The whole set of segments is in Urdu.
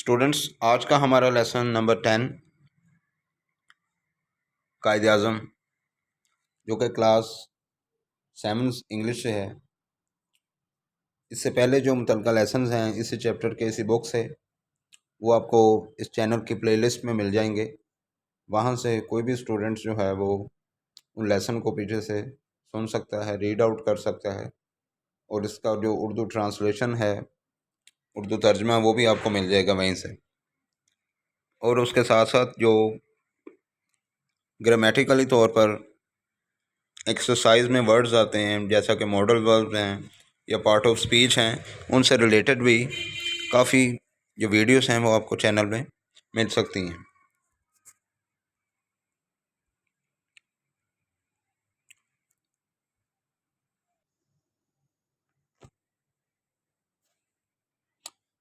اسٹوڈنٹس، آج کا ہمارا لیسن نمبر 10 قائد اعظم، جو کہ کلاس 7 انگلش سے ہے۔ اس سے پہلے جو متعلقہ لیسنز ہیں اسی چیپٹر کے اسی بک سے، وہ آپ کو اس چینل کی پلے لسٹ میں مل جائیں گے۔ وہاں سے کوئی بھی اسٹوڈنٹ جو ہے وہ ان لیسن کو پیچھے سے سن سکتا ہے، ریڈ آؤٹ کر سکتا ہے، اور اس کا جو اردو ٹرانسلیشن ہے، اردو ترجمہ، وہ بھی آپ کو مل جائے گا وہیں سے۔ اور اس کے ساتھ ساتھ جو گرامیٹیکلی طور پر ایکسرسائز میں ورڈز آتے ہیں، جیسا کہ ماڈل وربز ہیں یا پارٹ آف سپیچ ہیں، ان سے ریلیٹڈ بھی کافی جو ویڈیوز ہیں وہ آپ کو چینل میں مل سکتی ہیں۔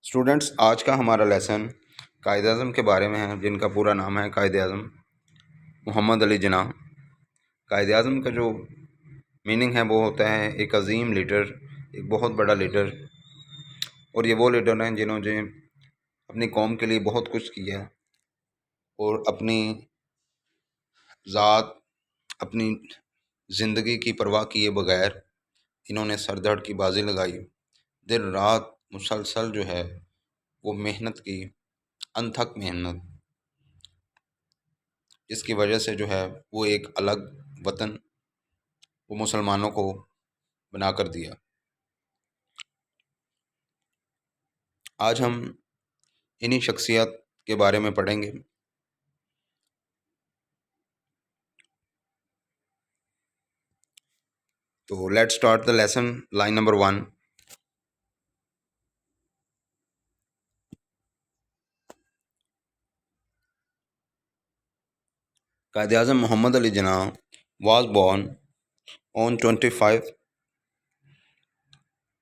اسٹوڈنٹس، آج کا ہمارا لیسن قائد اعظم کے بارے میں ہے، جن کا پورا نام ہے قائد اعظم محمد علی جناح۔ قائد اعظم کا جو میننگ ہے وہ ہوتا ہے ایک عظیم لیڈر، ایک بہت بڑا لیڈر، اور یہ وہ لیڈر ہیں جنہوں نے اپنی قوم کے لیے بہت کچھ کیا اور اپنی ذات، اپنی زندگی کی پرواہ کیے بغیر انہوں نے سر دھڑ کی بازی لگائی، دن رات مسلسل جو ہے وہ محنت کی، انتھک محنت، جس کی وجہ سے جو ہے وہ ایک الگ وطن وہ مسلمانوں کو بنا کر دیا۔ آج ہم انہی شخصیات کے بارے میں پڑھیں گے۔ تو let start the lesson, line number 1۔ Quaid Azam Muhammad Ali Jinnah was born on 25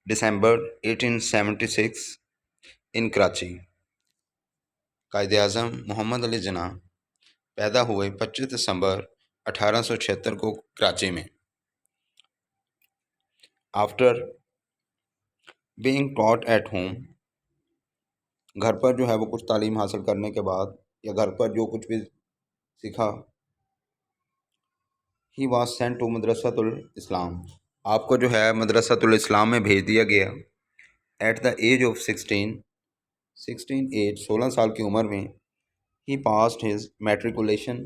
December 1876 in Karachi. Quaid Azam محمد علی جناح پیدا ہوئے 25 دسمبر 1876 کو کراچی میں۔ After being taught at home, گھر پر جو ہے وہ کچھ تعلیم حاصل کرنے کے بعد یا گھر پر جو کچھ بھی سیکھا، ہی واز سینٹ ٹو مدرسۃ الاسلام، آپ کو جو ہے مدرسۃ الاسلام میں بھیج دیا گیا۔ ایٹ دا ایج آف 16 سال کی عمر میں ہی پاسڈ ہز میٹریکولیشن،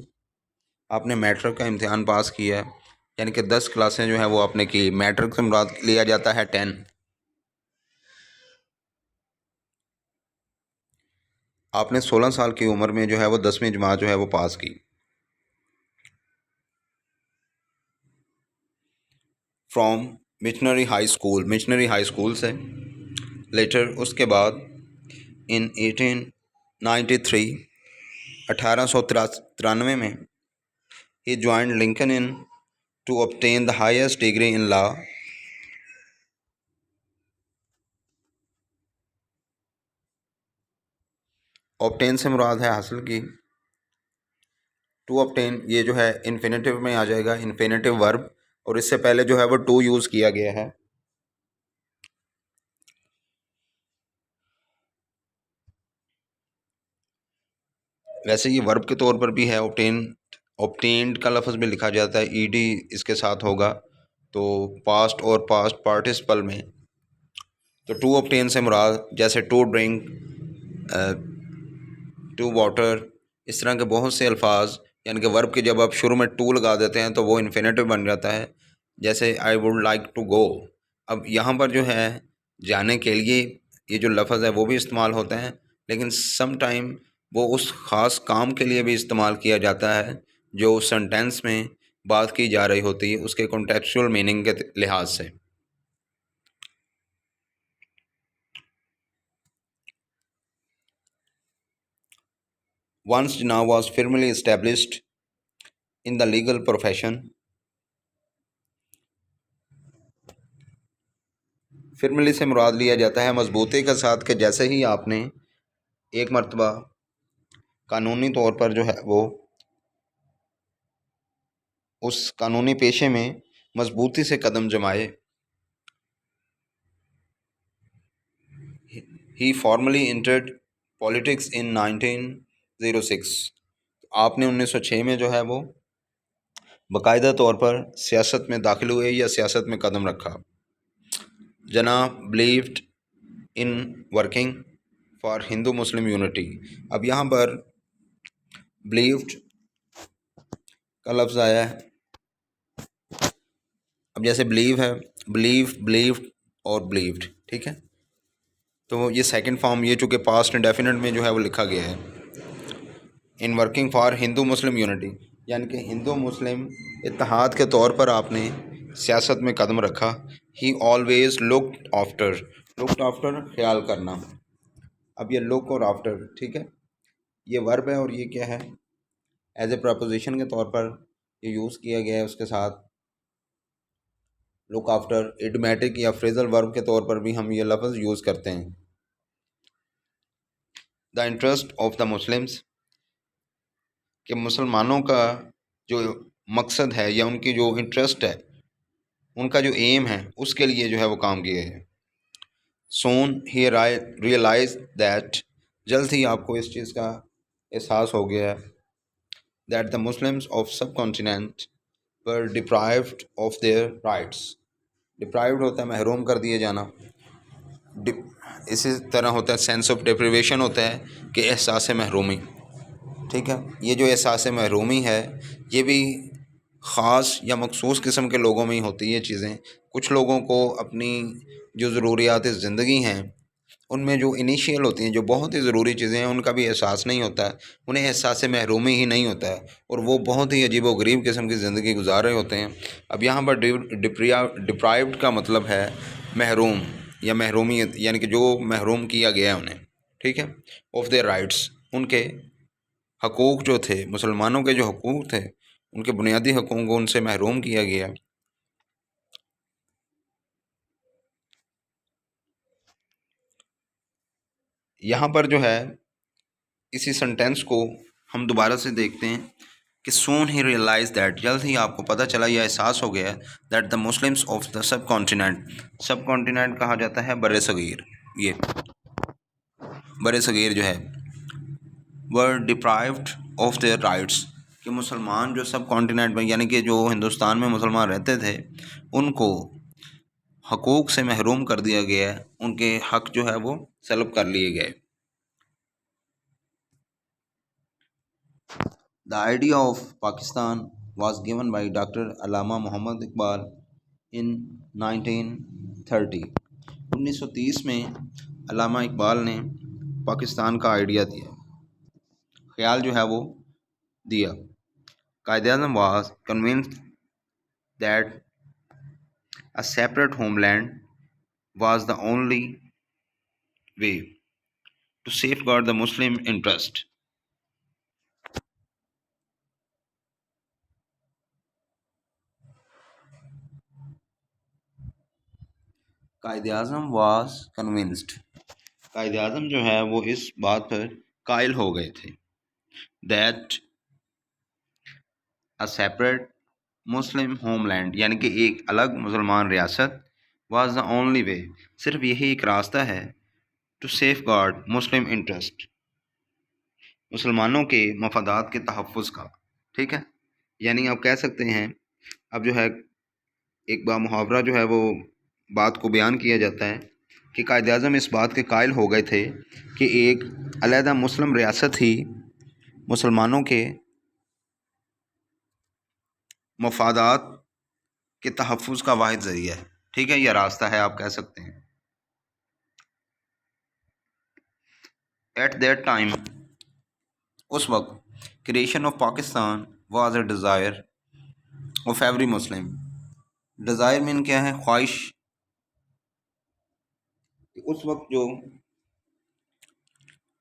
آپ نے میٹرک کا امتحان پاس کیا، یعنی کہ 10 کلاسیں جو ہیں وہ آپ نے کی۔ میٹرک سے مراد لیا جاتا ہے 10۔ آپ نے 16 سال کی عمر میں جو ہے وہ 10ویں جماعت جو ہے وہ پاس کی۔ فرام مشنری ہائی اسکول سے۔ لیٹر، اس کے بعد ان 1893 میں ہی joined Lincoln Inn to obtain the highest degree in law۔ obtain سے مراد ہے حاصل کی، ٹو obtain یہ جو ہے انفینیٹیو میں آ جائے گا، انفینیٹیو ورب، اور اس سے پہلے جو ہے وہ ٹو یوز کیا گیا ہے۔ ویسے یہ ورب کے طور پر بھی ہے، obtained کا لفظ بھی لکھا جاتا ہے، ed اس کے ساتھ ہوگا تو پاسٹ اور پاسٹ پارٹیسپل میں۔ تو ٹو obtain سے مراد جیسے ٹو ڈرنک، ٹو واٹر، اس طرح کے بہت سے الفاظ، یعنی کہ ورب کے جب آپ شروع میں ٹو لگا دیتے ہیں تو وہ انفینیٹیو بن جاتا ہے، جیسے I would like to go. اب یہاں پر جو ہے جانے کے لیے یہ جو لفظ ہے وہ بھی استعمال ہوتا ہے، لیکن سم ٹائم وہ اس خاص کام کے لیے بھی استعمال کیا جاتا ہے جو سنٹینس میں بات کی جا رہی ہوتی ہے، اس کے کنٹیکسچول میننگ کے لحاظ سے۔ Once Jinnah was firmly established in the legal profession۔ Firmly سے مراد لیا جاتا ہے مضبوطی کے ساتھ، کہ جیسے ہی آپ نے ایک مرتبہ قانونی طور پر جو ہے وہ اس قانونی پیشے میں مضبوطی سے قدم جمائے، he formally entered پولیٹکس ان 1906. آپ نے 1906 میں جو ہے وہ باقاعدہ طور پر سیاست میں داخل ہوئے یا سیاست میں قدم رکھا. جناب believed in working for Hindu Muslim unity. اب یہاں پر بلیوڈ کا لفظ آیا ہے. اب جیسے بلیو ہے، بلیوڈ اور بلیوڈ، ٹھیک ہے. تو یہ سیکنڈ فارم، یہ چونکہ پاسٹ انڈیفینٹ میں جو ہے وہ لکھا گیا ہے. In working for Hindu Muslim unity, یعنی کہ ہندو مسلم اتحاد کے طور پر آپ نے سیاست میں قدم رکھا. ہی آلویز لکڈ آفٹر خیال کرنا. اب یہ لک اور آفٹر، ٹھیک ہے، یہ ورب ہے اور یہ کیا ہے، ایز اے پرپوزیشن کے طور پر یہ یوز کیا گیا ہے. اس کے ساتھ لک آفٹر ایڈمیٹک یا فریزل ورب کے طور پر بھی ہم یہ لفظ یوز کرتے ہیں. The interest of the Muslims, کہ مسلمانوں کا جو مقصد ہے یا ان کی جو انٹرسٹ ہے، ان کا جو ایم ہے، اس کے لیے جو ہے وہ کام کیا ہے. سون ہی ریئلائز دیٹ، جلد ہی آپ کو اس چیز کا احساس ہو گیا ہے، that the Muslims of subcontinent were deprived of their rights. Deprived ہوتا ہے محروم کر دیے جانا، اسی طرح ہوتا ہے سینس آف ڈپریویشن ہوتا ہے کہ احساس محرومی. ٹھیک ہے، یہ جو احساس محرومی ہے یہ بھی خاص یا مخصوص قسم کے لوگوں میں ہی ہوتی ہے یہ چیزیں. کچھ لوگوں کو اپنی جو ضروریات زندگی ہیں ان میں جو انیشیل ہوتی ہیں، جو بہت ہی ضروری چیزیں ہیں، ان کا بھی احساس نہیں ہوتا ہے، انہیں احساس محرومی ہی نہیں ہوتا ہے، اور وہ بہت ہی عجیب و غریب قسم کی زندگی گزار رہے ہوتے ہیں. اب یہاں پر ڈپرائیوڈ کا مطلب ہے محروم یا محرومیت، یعنی کہ جو محروم کیا گیا ہے انہیں، ٹھیک ہے، آف دیئر رائٹس، ان کے حقوق جو تھے، مسلمانوں کے جو حقوق تھے، ان کے بنیادی حقوق کو ان سے محروم کیا گیا. یہاں پر جو ہے اسی سنٹینس کو ہم دوبارہ سے دیکھتے ہیں کہ سون ہی ریئلائز دیٹ، جلد ہی آپ کو پتہ چلا یا احساس ہو گیا that the Muslims of the sub continent. Sub continent کہا جاتا ہے بر صغیر، یہ بر صغیر جو ہے ور ڈپرائیوڈ آف دیئر رائٹس، کہ مسلمان جو سب کانٹیننٹ میں، یعنی کہ جو ہندوستان میں مسلمان رہتے تھے، ان کو حقوق سے محروم کر دیا گیا ہے، ان کے حق جو ہے وہ سلب کر لیے گئے. The idea of Pakistan was given by Dr. Allama Muhammad Iqbal in 1930. 1930 میں علامہ اقبال نے پاکستان کا آئیڈیا دیا، خیال جو ہے وہ دیا. Quaid Azam was convinced that a separate homeland was the only way to safeguard the Muslim interest. Quaid Azam was convinced, Quaid Azam جو ہے وہ اس بات پر قائل ہو گئے تھے that a separate Muslim homeland, یعنی کہ ایک الگ مسلمان ریاست، واز دا اونلی وے، صرف یہی ایک راستہ ہے، to safeguard Muslim interest, مسلمانوں کے مفادات کے تحفظ کا. ٹھیک ہے، یعنی آپ کہہ سکتے ہیں، اب جو ہے ایک محاورہ جو ہے وہ بات کو بیان کیا جاتا ہے کہ قائد اعظم اس بات کے قائل ہو گئے تھے کہ ایک علیحدہ مسلم ریاست ہی مسلمانوں کے مفادات کے تحفظ کا واحد ذریعہ ہے. ٹھیک ہے، یہ راستہ ہے، آپ کہہ سکتے ہیں. ایٹ دیٹ ٹائم، اس وقت، creation of Pakistan was a desire of every Muslim. Desire مین کیا ہے، خواہش. اس وقت جو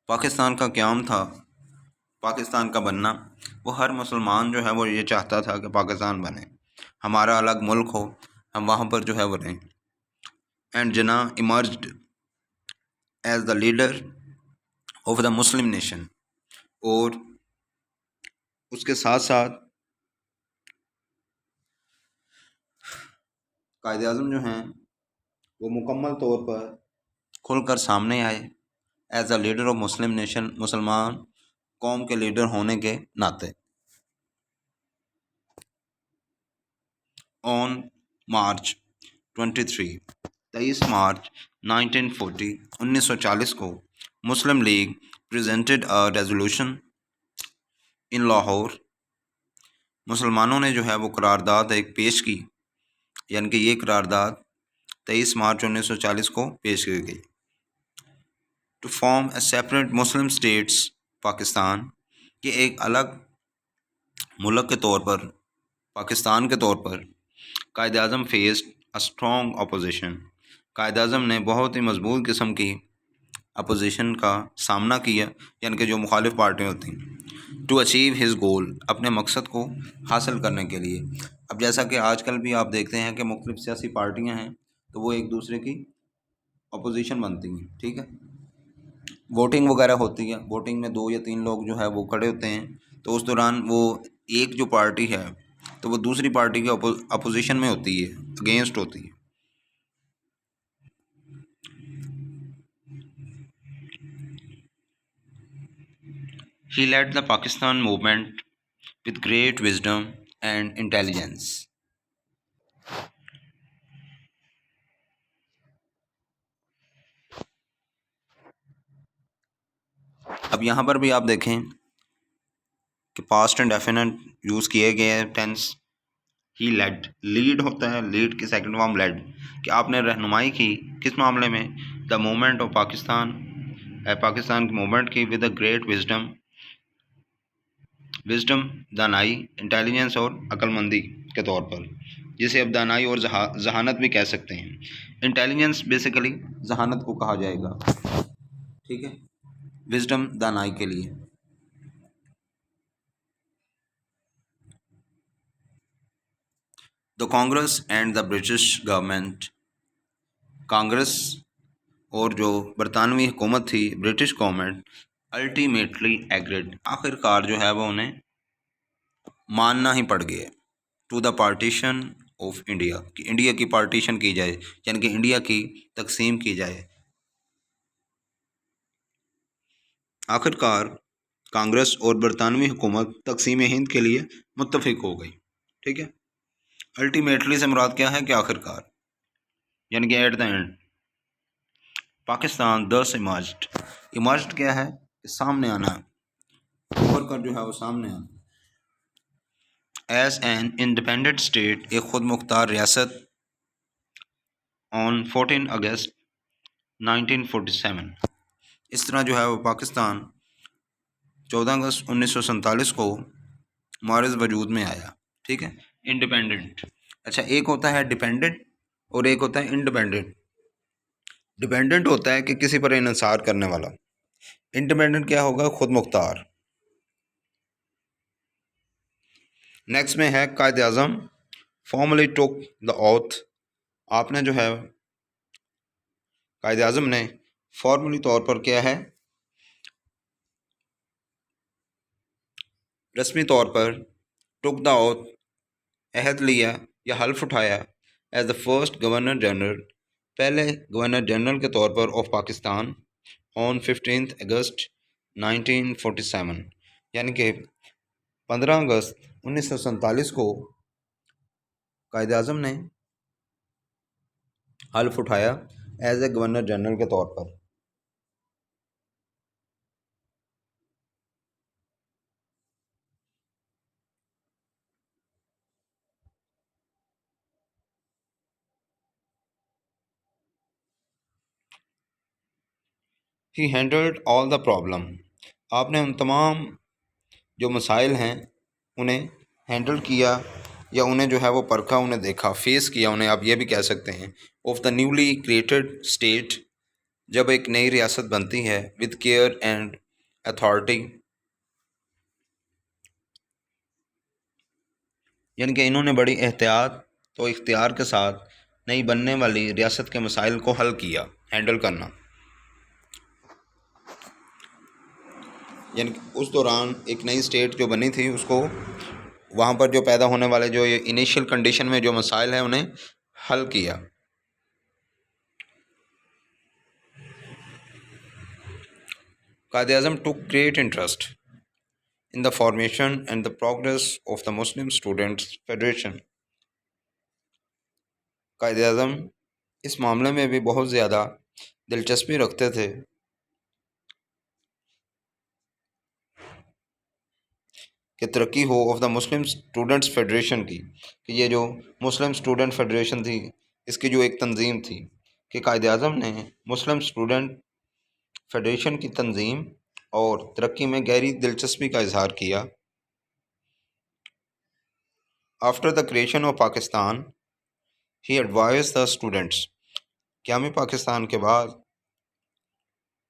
پاکستان کا قیام تھا، پاکستان کا بننا، وہ ہر مسلمان جو ہے وہ یہ چاہتا تھا کہ پاکستان بنے، ہمارا الگ ملک ہو، ہم وہاں پر جو ہے وہ رہیں. And Jinnah emerged as the leader of the Muslim nation, اور اس کے ساتھ ساتھ قائد اعظم جو ہیں وہ مکمل طور پر کھل کر سامنے آئے as a leader of Muslim nation, مسلمان قوم کے لیڈر ہونے کے ناطے. آن مارچ 23 مارچ 1940 کو Muslim League presented a resolution in Lahore. مسلمانوں نے جو ہے وہ قرارداد ایک پیش کی، یعنی کہ یہ قرارداد 23 مارچ 1940 کو پیش کی گئی. To form a separate Muslim states Pakistan, کہ ایک الگ ملک کے طور پر، پاکستان کے طور پر Quaid Azam faced a strong opposition. Quaid Azam نے بہت ہی مضبوط قسم کی اپوزیشن کا سامنا کیا، یعنی کہ جو مخالف پارٹیاں ہوتی ہیں. ٹو اچیو ہز گول، اپنے مقصد کو حاصل کرنے کے لیے. اب جیسا کہ آج کل بھی آپ دیکھتے ہیں کہ مختلف سیاسی پارٹیاں ہیں تو وہ ایک دوسرے کی اپوزیشن بنتی ہیں، ٹھیک ہے. ووٹنگ وغیرہ ہوتی ہے، ووٹنگ میں 2 یا 3 لوگ جو ہے وہ کھڑے ہوتے ہیں، تو اس دوران وہ ایک جو پارٹی ہے تو وہ دوسری پارٹی کے اپوزیشن میں ہوتی ہے، اگینسٹ ہوتی ہے. He led the Pakistan movement with great wisdom and intelligence. اب یہاں پر بھی آپ دیکھیں کہ پاسٹ اینڈ ڈیفینٹ یوز کیے گئے ہیں ٹینس. ہی لیڈ، لیڈ ہوتا ہے، لیڈ کی سیکنڈ فارم لیڈ، کہ آپ نے رہنمائی کی کس معاملے میں؟ The movement of Pakistan, Pakistan کی موومنٹ کی with a great wisdom. Wisdom دانائی، انٹیلیجنس اور عقل مندی کے طور پر، جسے اب دانائی اور ذہانت بھی کہہ سکتے ہیں. انٹیلیجنس بیسیکلی ذہانت کو کہا جائے گا، ٹھیک ہے، وزڈم دانائی کے لیے. The Congress and the British government، Congress اور جو برطانوی حکومت تھی، برٹش گورنمنٹ، الٹیمیٹلی ایگریڈ، آخر کار جو ہے وہ انہیں ماننا ہی پڑ گیا. To the partition of India, کہ انڈیا کی پارٹیشن کی جائے، یعنی کہ انڈیا کی تقسیم کی جائے. آخر کار کانگریس اور برطانوی حکومت تقسیم ہند کے لیے متفق ہو گئی، ٹھیک ہے. الٹیمیٹلی سے مراد کیا ہے؟ کہ آخر کار، یعنی کہ at the end. Pakistan this emerged کیا ہے؟ کہ سامنے آنا، اوپر کر جو ہے وہ سامنے آنا. ایز این انڈیپینڈنٹ اسٹیٹ، ایک خود مختار ریاست. آن 14 اگست 1947، اس طرح جو ہے وہ پاکستان 14 اگست 1947 کو معرض وجود میں آیا، ٹھیک ہے. انڈیپینڈنٹ، اچھا ایک ہوتا ہے ڈیپینڈنٹ اور ایک ہوتا ہے انڈیپینڈنٹ. ڈیپینڈنٹ ہوتا ہے کہ کسی پر انحصار کرنے والا. انڈیپینڈنٹ کیا ہوگا؟ خود مختار. نیکسٹ میں ہے قائد اعظم فارملی ٹوک دا اوتھ. آپ نے جو ہے قائد اعظم نے فارملی طور پر کیا ہے؟ رسمی طور پر ٹوک دا اوتھ، عہد لیا یا حلف اٹھایا، as the first governor general, پہلے گورنر جنرل کے طور پر آف پاکستان. آن 15 اگست 1947، یعنی کہ 15 اگست 1947 کو قائد اعظم نے حلف اٹھایا ایز اے گورنر جنرل کے طور پر. ہی ہینڈلڈ آل دا پرابلم، آپ نے ان تمام جو مسائل ہیں انہیں ہینڈل کیا، یا انہیں جو ہے وہ پرکھا، انہیں دیکھا، فیس کیا انہیں، آپ یہ بھی کہہ سکتے ہیں. Of the newly created state, جب ایک نئی ریاست بنتی ہے، ود کیئر اینڈ اتھارٹی، یعنی کہ انہوں نے بڑی احتیاط تو اختیار کے ساتھ نئی بننے والی ریاست کے مسائل کو حل کیا، ہینڈل کرنا. یعنی کہ اس دوران ایک نئی اسٹیٹ جو بنی تھی، اس کو وہاں پر جو پیدا ہونے والے جو یہ انیشیل کنڈیشن میں جو مسائل ہیں انہیں حل کیا. Quaid Azam took great interest in the formation and the progress of the Muslim Students Federation. Quaid Azam اس معاملے میں بھی بہت زیادہ دلچسپی رکھتے تھے کہ ترقی ہو آف دا مسلم اسٹوڈنٹس فیڈریشن کی، کہ یہ جو مسلم اسٹوڈنٹ فیڈریشن تھی اس کی جو ایک تنظیم تھی، کہ قائد اعظم نے مسلم اسٹوڈنٹ فیڈریشن کی تنظیم اور ترقی میں گہری دلچسپی کا اظہار کیا. After the creation of Pakistan he advise the students. قیام پاکستان کے بعد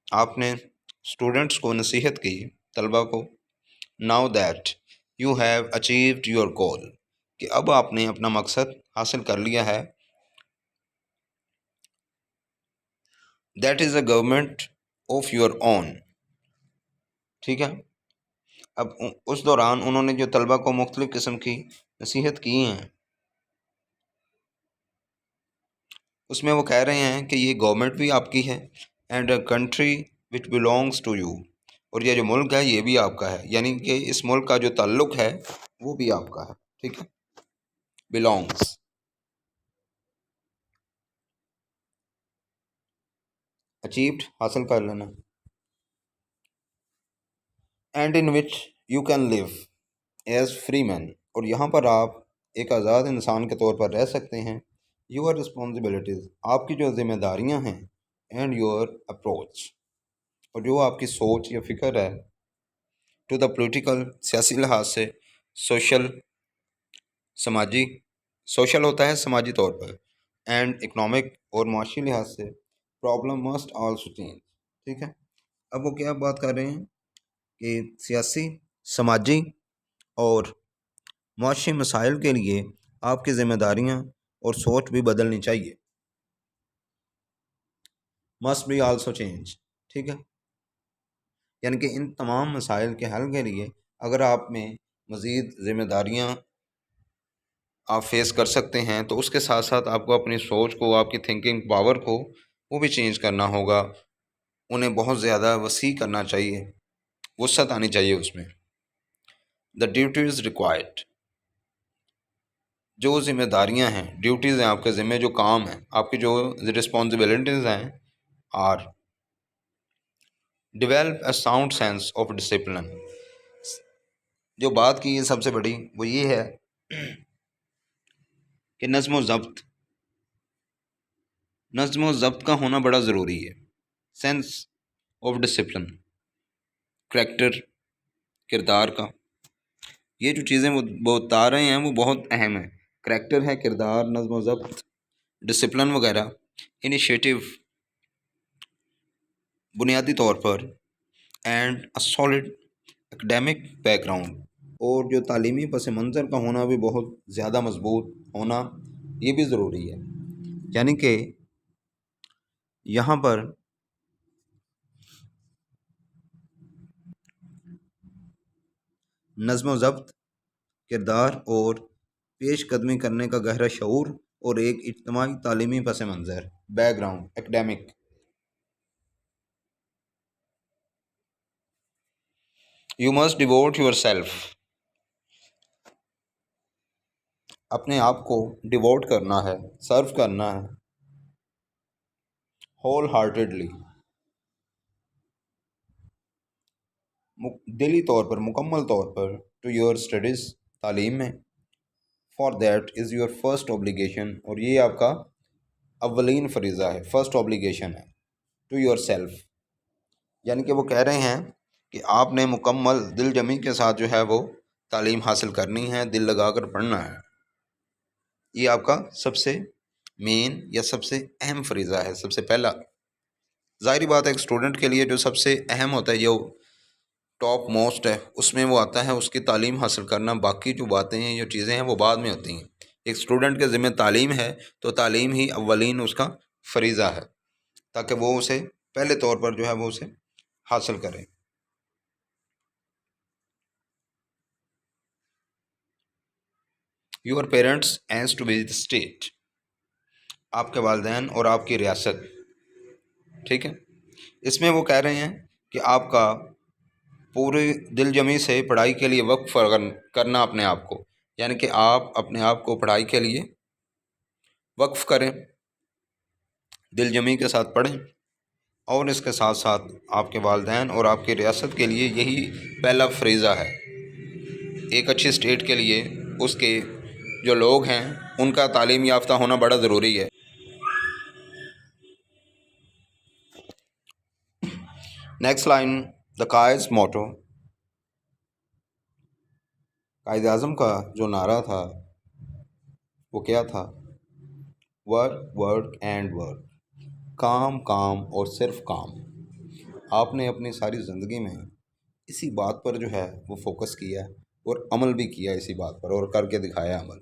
آپ نے اسٹوڈنٹس کو نصیحت کی، طلبہ کو، now that you have achieved your goal, کہ اب آپ نے اپنا مقصد حاصل کر لیا ہے. That is a government of your own. ٹھیک ہے. اب اس دوران انہوں نے جو طلبہ کو مختلف قسم کی نصیحت کی ہیں، اس میں وہ کہہ رہے ہیں کہ یہ گورنمنٹ بھی آپ کی ہے، and a country which belongs to you, اور یہ جو ملک ہے یہ بھی آپ کا ہے، یعنی کہ اس ملک کا جو تعلق ہے وہ بھی آپ کا ہے. ٹھیک ہے. بلونگس. اچیوڈ حاصل کر لینا. And in which you can live as free man, اور یہاں پر آپ ایک آزاد انسان کے طور پر رہ سکتے ہیں. یور رسپانسبلٹیز، آپ کی جو ذمہ داریاں ہیں، اینڈ یور اپروچ، اور جو آپ کی سوچ یا فکر ہے، ٹو دا پولیٹیکل، سیاسی لحاظ سے، سوشل، سماجی، سوشل ہوتا ہے سماجی طور پر، اینڈ اکنامک، اور معاشی لحاظ سے، پرابلم مسٹ آلسو چینج. ٹھیک ہے. اب وہ کیا بات کر رہے ہیں کہ سیاسی، سماجی اور معاشی مسائل کے لیے آپ کی ذمہ داریاں اور سوچ بھی بدلنی چاہیے. Must be also change. ٹھیک ہے. یعنی کہ ان تمام مسائل کے حل کے لیے اگر آپ میں مزید ذمہ داریاں آپ فیس کر سکتے ہیں تو اس کے ساتھ ساتھ آپ کو اپنی سوچ کو، آپ کی تھنکنگ پاور کو وہ بھی چینج کرنا ہوگا. انہیں بہت زیادہ وسیع کرنا چاہیے، وسعت آنی چاہیے اس میں. دا ڈیوٹیز ریکوائرڈ، جو ذمہ داریاں ہیں، ڈیوٹیز ہیں آپ کے ذمہ، جو کام ہیں آپ کی، جو رسپانسبلٹیز ہیں، are develop a sound sense of discipline. جو بات کی ہے سب سے بڑی وہ یہ ہے کہ نظم و ضبط کا ہونا بڑا ضروری ہے. سینس آف ڈسپلن، کریکٹر، کردار کا، یہ جو چیزیں وہ بتا رہے ہیں وہ بہت اہم ہیں. کریکٹر ہے، کردار، نظم و ضبط، ڈسپلن وغیرہ. انیشیٹو، بنیادی طور پر، and a solid academic background, اور جو تعلیمی پس منظر کا ہونا بھی بہت زیادہ مضبوط ہونا یہ بھی ضروری ہے. یعنی کہ یہاں پر نظم و ضبط، کردار اور پیش قدمی کرنے کا گہرا شعور، اور ایک اجتماعی تعلیمی پس منظر، back ground, academic. You must devote your self, اپنے آپ کو ڈیووٹ کرنا ہے، سرو کرنا ہے، ہول ہارٹیڈلی، دلی طور پر، مکمل طور پر، ٹو یور اسٹڈیز، تعلیم میں. For that is your first obligation, اور یہ آپ کا اولین فریضہ ہے، فرسٹ اوبلیگیشن ہے. ٹو یور سیلف، یعنی کہ وہ کہہ رہے ہیں کہ آپ نے مکمل دل جمی کے ساتھ جو ہے وہ تعلیم حاصل کرنی ہے، دل لگا کر پڑھنا ہے. یہ آپ کا سب سے مین یا سب سے اہم فریضہ ہے، سب سے پہلا. ظاہری بات ہے ایک اسٹوڈنٹ کے لیے جو سب سے اہم ہوتا ہے، جو ٹاپ موسٹ ہے، اس میں وہ آتا ہے اس کی تعلیم حاصل کرنا. باقی جو باتیں ہیں، جو چیزیں ہیں، وہ بعد میں ہوتی ہیں. ایک اسٹوڈنٹ کے ذمہ تعلیم ہے تو تعلیم ہی اولین اس کا فریضہ ہے، تاکہ وہ اسے پہلے طور پر جو ہے وہ اسے حاصل کرے. Your parents and to be the state, آپ کے والدین اور آپ کی ریاست. ٹھیک ہے. اس میں وہ کہہ رہے ہیں کہ آپ کا پورے دل جمی سے پڑھائی کے لیے وقف کرنا اپنے آپ کو، یعنی کہ آپ اپنے آپ کو پڑھائی کے لیے وقف کریں، دل جمی کے ساتھ پڑھیں، اور اس کے ساتھ ساتھ آپ کے والدین اور آپ کی ریاست کے لیے یہی پہلا فریضہ ہے۔ ایک اچھی اسٹیٹ کے لیے اس کے جو لوگ ہیں ان کا تعلیم یافتہ ہونا بڑا ضروری ہے۔ نیکسٹ لائن، دا قائد's موٹو، قائد اعظم کا جو نعرہ تھا وہ کیا تھا؟ ورک ورک اینڈ ورک، کام کام اور صرف کام۔ آپ نے اپنی ساری زندگی میں اسی بات پر جو ہے وہ فوکس کیا اور عمل بھی کیا اسی بات پر، اور کر کے دکھایا عمل،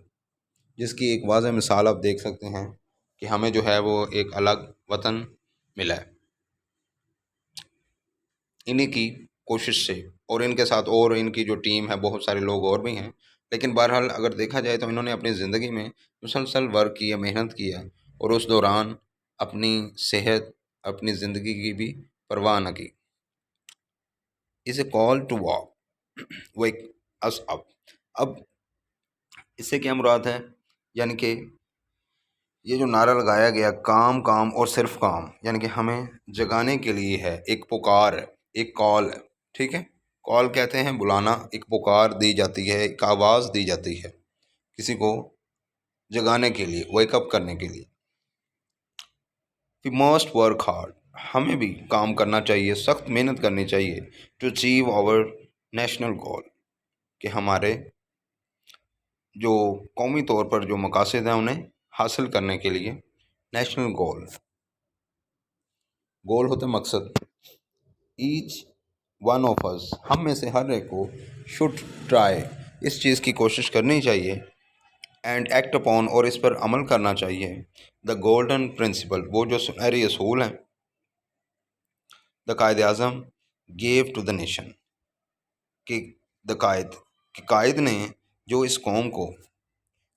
جس کی ایک واضح مثال آپ دیکھ سکتے ہیں کہ ہمیں جو ہے وہ ایک الگ وطن ملا ہے انہی کی کوشش سے، اور ان کے ساتھ اور ان کی جو ٹیم ہے بہت سارے لوگ اور بھی ہیں، لیکن بہرحال اگر دیکھا جائے تو انہوں نے اپنی زندگی میں مسلسل ورک کیا، محنت کیا، اور اس دوران اپنی صحت، اپنی زندگی کی بھی پرواہ نہ کی۔ از اے کال ٹو واک ویک اس اپ۔ اب اس سے کیا مراد ہے؟ یعنی کہ یہ جو نعرہ لگایا گیا کام کام اور صرف کام، یعنی کہ ہمیں جگانے کے لیے ہے، ایک پکار ہے، ایک کال ہے، ٹھیک ہے؟ کال کہتے ہیں بلانا، ایک پکار دی جاتی ہے، ایک آواز دی جاتی ہے کسی کو جگانے کے لیے، ویک اپ کرنے کے لیے۔ وی مسٹ ورک ہارڈ، ہمیں بھی کام کرنا چاہیے، سخت محنت کرنی چاہیے، ٹو اچیو آور نیشنل گول، کہ ہمارے جو قومی طور پر جو مقاصد ہیں انہیں حاصل کرنے کے لیے۔ نیشنل گول، گول ہوتا ہے مقصد۔ ایچ ون آف اس، ہم میں سے ہر ایک کو شوڈ ٹرائی، اس چیز کی کوشش کرنی چاہیے، اینڈ ایکٹ اپون، اور اس پر عمل کرنا چاہیے، دا گولڈن پرنسپل، وہ جو سنہری اصول ہیں، دا Quaid Azam give to the nation, کہ دا قائد نے جو اس قوم کو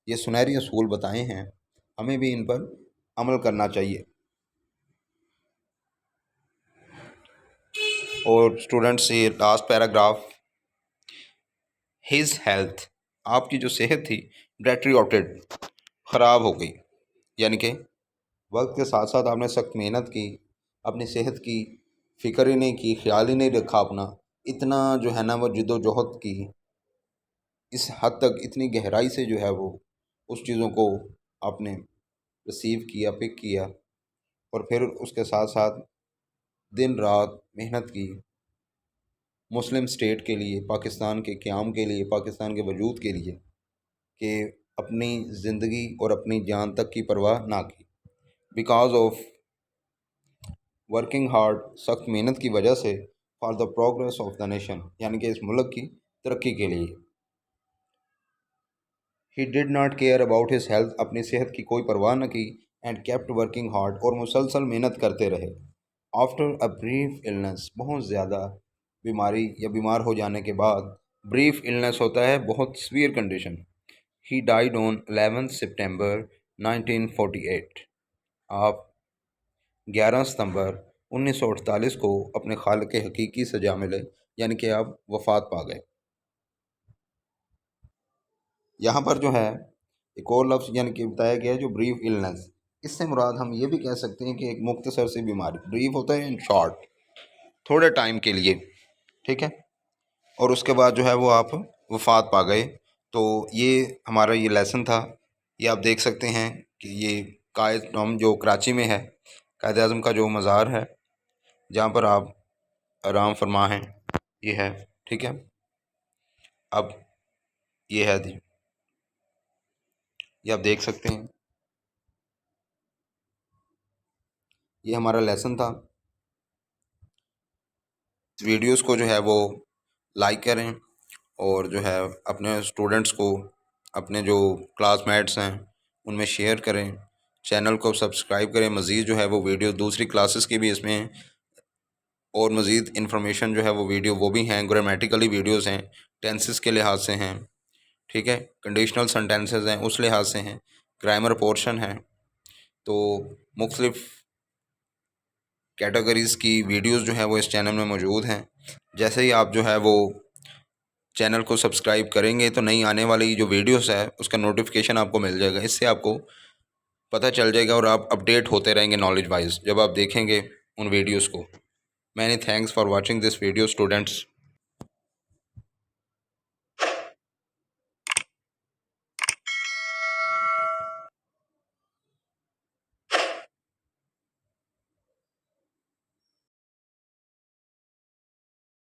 یہ سنہری اصول بتائے ہیں، ہمیں بھی ان پر عمل کرنا چاہیے۔ اور اسٹوڈنٹس، یہ لاسٹ پیراگراف، ہز ہیلتھ، آپ کی جو صحت تھی ڈیٹریوٹیڈ، خراب ہو گئی، یعنی کہ وقت کے ساتھ ساتھ آپ نے سخت محنت کی، اپنی صحت کی فکر ہی نہیں کی، خیال ہی نہیں رکھا اپنا، اتنا جو ہے نا وہ جد و جہد کی، اس حد تک اتنی گہرائی سے جو ہے وہ اس چیزوں کو آپ نے ریسیو کیا، پک کیا، اور پھر اس کے ساتھ ساتھ دن رات محنت کی مسلم اسٹیٹ کے لیے، پاکستان کے قیام کے لیے، پاکستان کے وجود کے لیے، کہ اپنی زندگی اور اپنی جان تک کی پرواہ نہ کی، بیکاز آف ورکنگ ہارڈ، سخت محنت کی وجہ سے، for the progress of the nation, یعنی کہ اس ملک کی ترقی کے لیے۔ He did not care about his health, اپنی صحت کی کوئی پرواہ نہ کی، اینڈ کیپٹ ورکنگ ہارڈ، اور مسلسل محنت کرتے رہے۔ آفٹر اے بریف النس، بہت زیادہ بیماری یا بیمار ہو جانے کے بعد، بریف النس ہوتا ہے بہت سویئر کنڈیشن، ہی ڈائیڈ آن 11 سپٹمبر 1948، آپ 11 ستمبر 1948 کو اپنے خالق حقیقی سے جا ملے، یعنی کہ آپ وفات پا گئے۔ یہاں پر جو ہے ایک اور لفظ یعنی کہ بتایا گیا ہے جو بریف النس، اس سے مراد ہم یہ بھی کہہ سکتے ہیں کہ ایک مختصر سی بیماری، بریف ہوتا ہے ان شارٹ، تھوڑے ٹائم کے لیے، ٹھیک ہے، اور اس کے بعد جو ہے وہ آپ وفات پا گئے۔ تو یہ ہمارا یہ لیسن تھا، یہ آپ دیکھ سکتے ہیں کہ یہ قائد ٹام جو کراچی میں ہے، قائد اعظم کا جو مزار ہے جہاں پر آپ آرام فرما ہیں، یہ ہے، ٹھیک ہے۔ اب یہ ہے جی، یہ آپ دیکھ سکتے ہیں، یہ ہمارا لیسن تھا۔ ویڈیوز کو جو ہے وہ لائک کریں، اور جو ہے اپنے اسٹوڈنٹس کو، اپنے جو کلاس میٹس ہیں ان میں شیئر کریں، چینل کو سبسکرائب کریں۔ مزید جو ہے وہ ویڈیو دوسری کلاسز کی بھی اس میں، اور مزید انفارمیشن جو ہے وہ ویڈیو وہ بھی ہیں، گرامیٹیکلی ویڈیوز ہیں، ٹینسز کے لحاظ سے ہیں، ٹھیک ہے، کنڈیشنل سنٹینسز ہیں اس لحاظ سے ہیں، گرامر پورشن ہیں، تو مختلف کیٹیگریز کی ویڈیوز جو ہیں وہ اس چینل میں موجود ہیں. جیسے ہی آپ جو ہے وہ چینل کو سبسکرائب کریں گے تو نئی آنے والی جو ویڈیوز ہے اس کا نوٹیفیکیشن آپ کو مل جائے گا. اس سے آپ کو پتہ چل جائے گا اور آپ اپڈیٹ ہوتے رہیں گے نالج وائز جب آپ دیکھیں گے ان ویڈیوز کو. Many thanks for watching this video students.